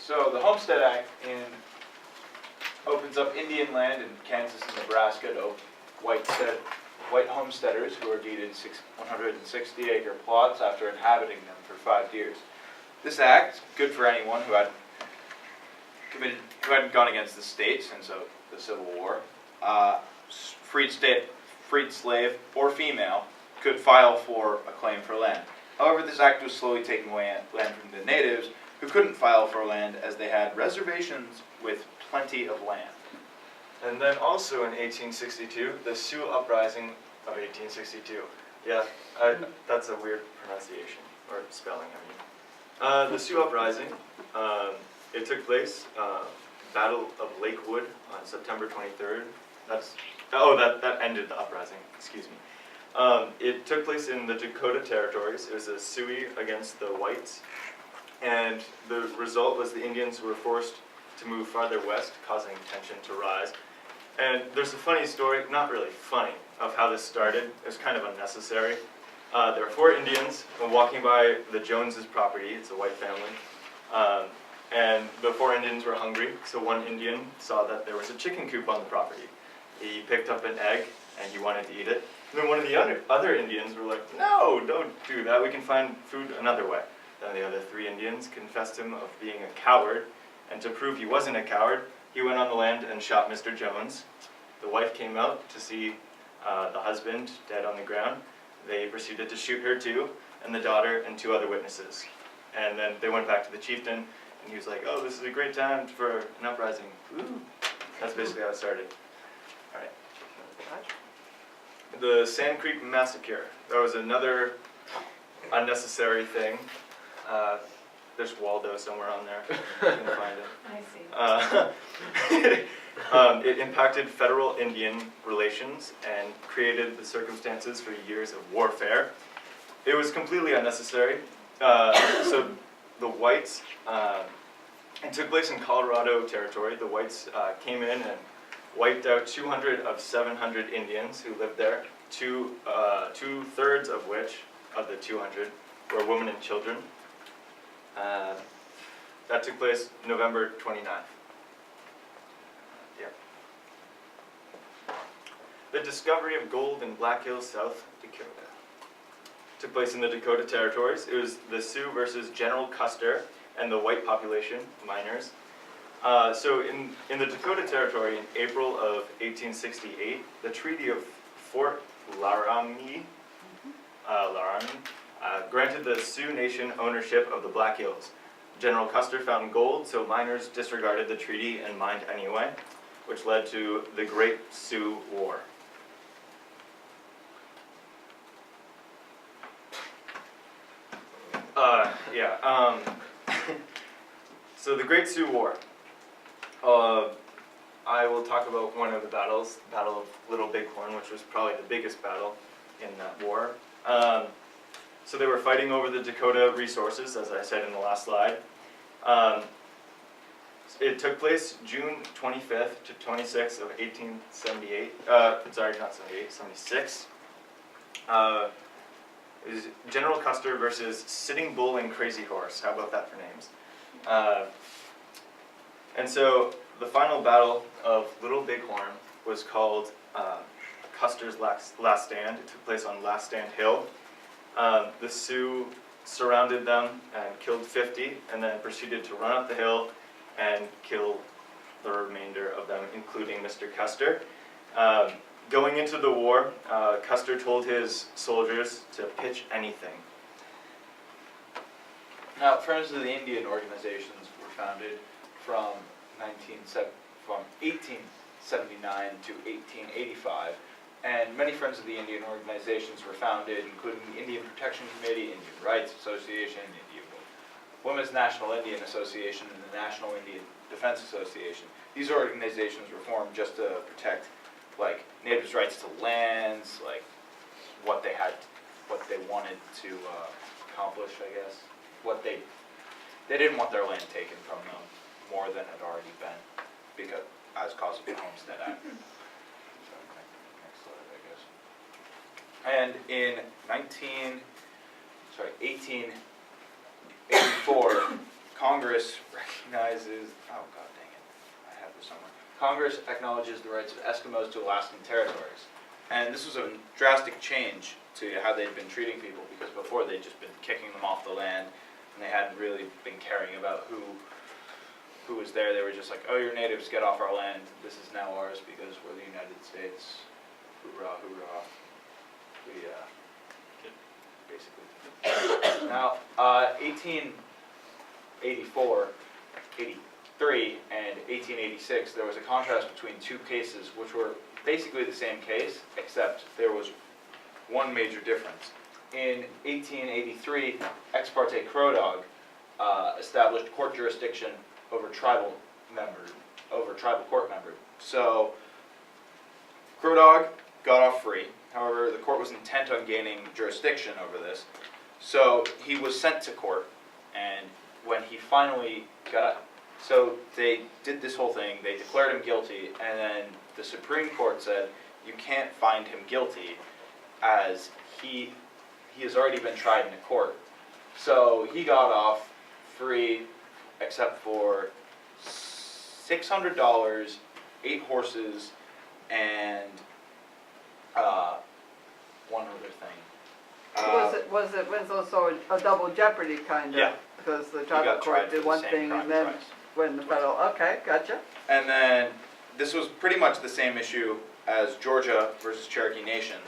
So the Homestead Act opens up Indian land in Kansas and Nebraska to white homesteaders who are deeded 160-acre plots after inhabiting them for 5 years. This act, good for anyone who hadn't gone against the state since the Civil War. Freed slave or female could file for a claim for land. However, this act was slowly taking away land from the natives, who couldn't file for land as they had reservations with plenty of land. And then also in 1862, the Sioux Uprising of 1862. Yeah, that's a weird pronunciation, or spelling, I mean. The Sioux Uprising, it took place, Battle of Lakewood on September 23rd. That ended the uprising, excuse me. It took place in the Dakota Territories. It was a Sioux against the whites. And the result was the Indians were forced to move farther west, causing tension to rise. And there's a funny story, not really funny, of how this started. It was kind of unnecessary. There were 4 Indians walking by the Joneses' property. It's a white family. And the 4 Indians were hungry, so one Indian saw that there was a chicken coop on the property. He picked up an egg, and he wanted to eat it. And then one of the other Indians were like, "No, don't do that. We can find food another way." Then the other 3 Indians confessed him of being a coward, and to prove he wasn't a coward, he went on the land and shot Mr. Jones. The wife came out to see the husband dead on the ground. They proceeded to shoot her too, and the daughter and 2 other witnesses. And then they went back to the chieftain, and he was like, "Oh, this is a great time for an uprising." Woo. That's basically how it started. All right. The Sand Creek Massacre. That was another unnecessary thing. There's Waldo somewhere on there. You can find it. I see. It impacted federal Indian relations and created the circumstances for years of warfare. It was completely unnecessary. So the whites, it took place in Colorado Territory. The whites came in and wiped out 200 of 700 Indians who lived there, two-thirds of which, of the 200, were women and children. That took place November 29th. Yeah. The discovery of gold in Black Hills, South Dakota. Took place in the Dakota Territories. It was the Sioux versus General Custer and the white population, miners. So in the Dakota Territory in April of 1868, the Treaty of Fort Laramie, granted the Sioux Nation ownership of the Black Hills. General Custer found gold, so miners disregarded the treaty and mined anyway, which led to the Great Sioux War. So the Great Sioux War. I will talk about one of the battles, the Battle of Little Bighorn, which was probably the biggest battle in that war. So they were fighting over the Dakota resources, as I said in the last slide. It took place June 25th to 26th of 1878. Sorry, not 78, 76. It was General Custer versus Sitting Bull and Crazy Horse. How about that for names? And so the final battle of Little Bighorn was called Custer's Last Stand. It took place on Last Stand Hill. The Sioux surrounded them and killed 50, and then proceeded to run up the hill and kill the remainder of them, including Mr. Custer. Going into the war, Custer told his soldiers to pitch anything. Now, Friends of the Indian organizations were founded from 1879 to 1885, and many Friends of the Indian organizations were founded, including the Indian Protection Committee, Indian Rights Association, Indian Women's National Indian Association, and the National Indian Defense Association. These organizations were formed just to protect, like, natives' rights to lands, like what they wanted to accomplish, I guess. They didn't want their land taken from them more than had already been, because as cause of the Homestead Act. So, next slide, I guess. And in 1884, Congress recognizes, oh god dang it, I have this somewhere. Congress acknowledges the rights of Eskimos to Alaskan territories. And this was a drastic change to how they'd been treating people, because before they'd just been kicking them off the land, and they hadn't really been caring about who was there. They were just like, oh, you're natives, get off our land. This is now ours because we're the United States. Hoorah, hoorah. We, basically. Now, 1884, 83, and 1886, there was a contrast between two cases which were basically the same case, except there was one major difference. In 1883, Ex parte Crow Dog established court jurisdiction over tribal court members. So, Crow Dog got off free. However, the court was intent on gaining jurisdiction over this. So he was sent to court, and when he finally so they did this whole thing, they declared him guilty, and then the Supreme Court said, you can't find him guilty, as he has already been tried in a court. So he got off free, except for $600, 8 horses, and one other thing. Was it also a double jeopardy kind of? Yeah. Because the He tribal got tried court for did the one same thing crime and then twice. when the federal, okay, gotcha. And then this was pretty much the same issue as Georgia versus Cherokee Nation.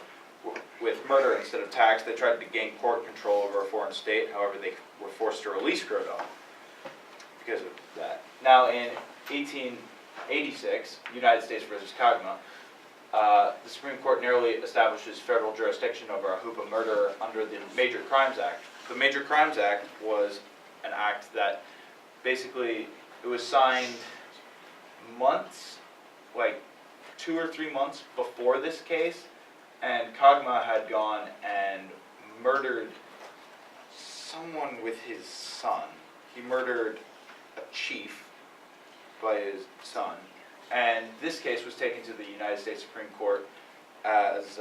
With murder instead of tax, they tried to gain court control over a foreign state. However, they were forced to release Crow Dog because of that. Now, in 1886, United States versus Kagma, the Supreme Court nearly establishes federal jurisdiction over a Hoopa murderer under the Major Crimes Act. The Major Crimes Act was an act that basically, it was signed months, like 2 or 3 months before this case, and Kagma had gone and murdered someone with his son. He murdered a chief by his son. And this case was taken to the United States Supreme Court as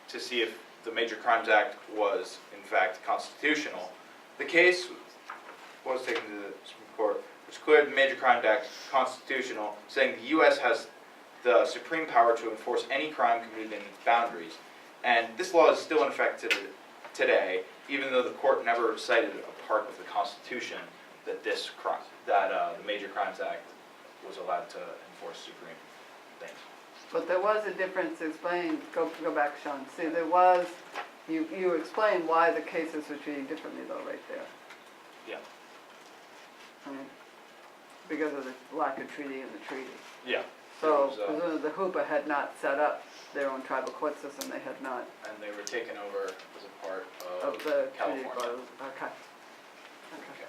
to see if the Major Crimes Act was in fact constitutional. The case was taken to the Supreme Court, which declared the Major Crimes Act constitutional, saying the U.S. has the supreme power to enforce any crime committed in its boundaries. And this law is still in effect today, even though the court never cited a part of the Constitution that the Major Crimes Act was allowed to enforce supreme things. But there was a difference explained, go back, Sean. See, there was, you explained why the cases were treated differently though, right there. Yeah. I mean, because of the lack of treaty in the treaty. Yeah. So, There was, presumably the Hoopa had not set up their own tribal court system, they had not, And they were taken over as a part of the treaty. California. Okay. Okay.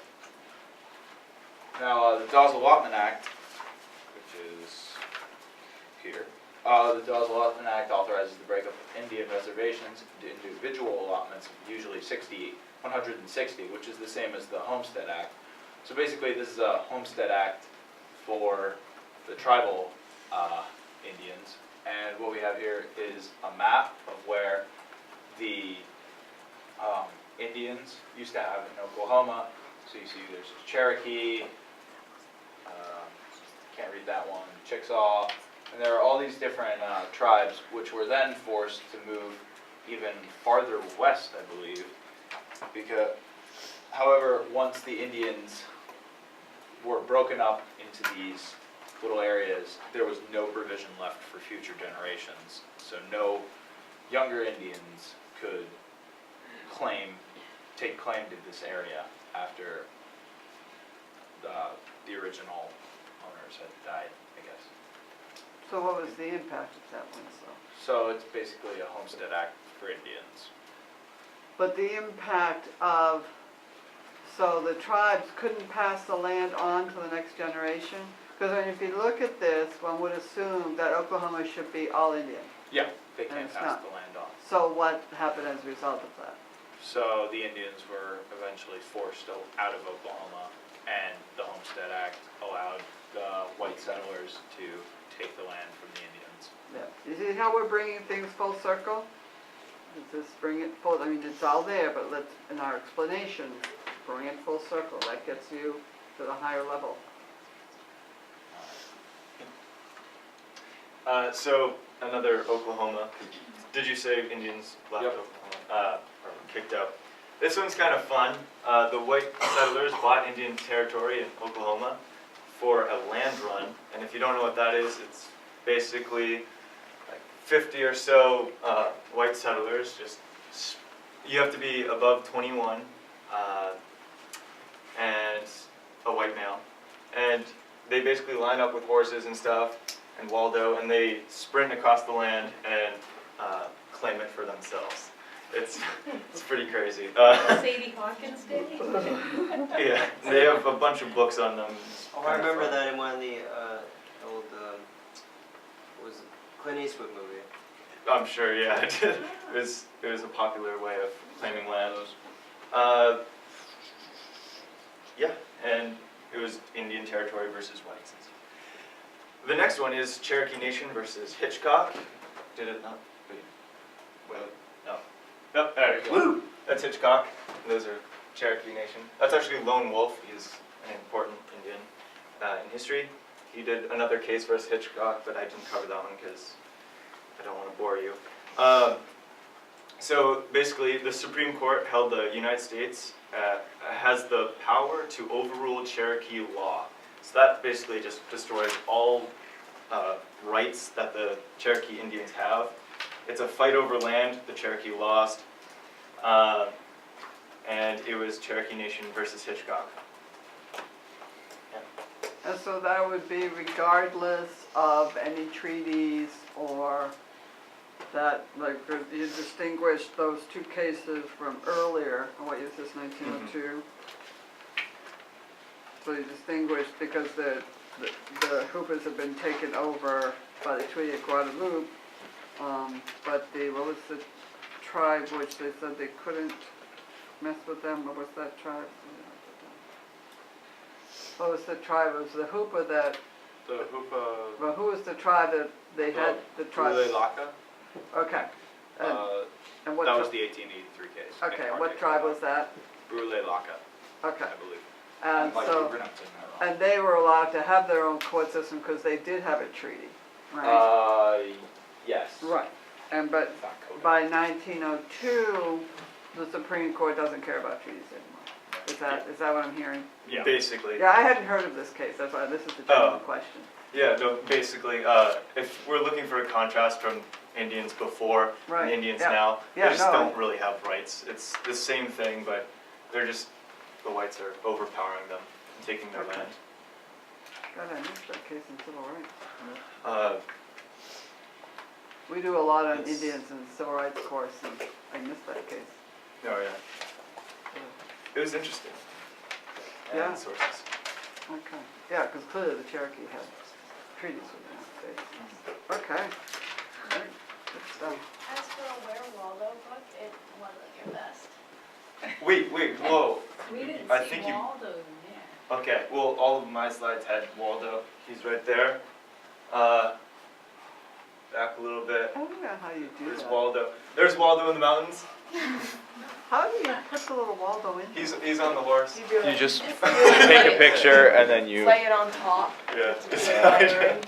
Now, the Dawes Allotment Act, which is here, the Dawes Allotment Act authorizes the breakup of Indian reservations into individual allotments, usually 160, which is the same as the Homestead Act. So basically, this is a Homestead Act for the tribal Indians, and what we have here is a map of where the Indians used to have in Oklahoma. So you see there's Cherokee, can't read that one, Chickasaw, and there are all these different tribes which were then forced to move even farther west, I believe, because, however, once the Indians were broken up into these little areas, there was no provision left for future generations. So no younger Indians could take claim to this area after the original owners had died, I guess. So what was the impact of that one, so? So it's basically a Homestead Act for Indians. But the impact of, so the tribes couldn't pass the land on to the next generation? Because if you look at this, one would assume that Oklahoma should be all Indian. Yeah, they And can't it's pass not. the land on. So what happened as a result of that? So the Indians were eventually forced out of Oklahoma, and the Homestead Act allowed the white settlers to take the land from the Indians. Yeah. You see how we're bringing things full circle? Let's just bring it full, I mean, it's all there, but let's, in our explanation, bring it full circle. That gets you to the higher level. So another Oklahoma. Did you say Indians left Yep. Oklahoma or kicked out? This one's kind of fun. The white settlers bought Indian territory in Oklahoma for a land run, and if you don't know what that is, it's basically like 50 or so white settlers. You have to be above 21 and a white male, and they basically line up with horses and stuff and Waldo, and they sprint across the land and claim it for themselves. It's pretty crazy. Sadie Hawkins Day? Yeah, they have a bunch of books on them. Oh, I remember that in one of the old, what was it, Clint Eastwood movie. I'm sure, yeah. It was a popular way of claiming land. Yeah, and it was Indian territory versus whites. The next one is Cherokee Nation versus Hitchcock. Did it not? Wait, no. Nope, there you go. Woo! That's Hitchcock. Those are Cherokee Nation. That's actually Lone Wolf. He's an important Indian in history. He did another case versus Hitchcock, but I didn't cover that one because I don't want to bore you. So basically, the Supreme Court held the United States has the power to overrule Cherokee law. So that basically just destroys all rights that the Cherokee Indians have. It's a fight over land. The Cherokee lost, and it was Cherokee Nation versus Hitchcock. And so that would be regardless of any treaties or that, like, you distinguished those two cases from earlier, what year is this, 1902? So you distinguished because the Hoopas have been taken over by the Treaty of Guadalupe, but what was the tribe which they said they couldn't mess with them? What was that tribe? What was the tribe? It was the Hoopa that, The Hoopa, well, who was the tribe that they had, the tribe? Brule Laka, Okay. And, and what that was tri- the 1883 case. Okay, and what tribe was that? Brule Laka, Okay. I believe. And Like so, you're pronouncing that wrong. and they were allowed to have their own court system because they did have a treaty, right? Yes. Right. And but Not coded. by 1902, the Supreme Court doesn't care about treaties anymore. Is that what I'm hearing? Yeah. Basically. Yeah, I hadn't heard of this case. That's why this is the general question. Yeah, no, basically, if we're looking for a contrast from Indians before Right, and Indians yeah. now, Yeah, they just no, don't really have rights. It's the same thing, but the whites are overpowering them and taking their Okay. land. God, I missed that case in civil rights. Uh, We do a lot on It's- Indians in civil rights course, and I missed that case. oh yeah. It was interesting. Yeah. And sources. Okay. Yeah, because clearly the Cherokee had treaties with the United States. Okay. Alright, good stuff. As for a Where Waldo book, it wasn't your best. Wait, whoa. We didn't I see think you- Waldo in there. Okay, well, all of my slides had Waldo. He's right there. Back a little bit. I don't know how you do There's that. Waldo. There's Waldo in the mountains. How do you put the little Waldo in? He's on the horse. You just take a picture and then you Lay it on top. Yeah.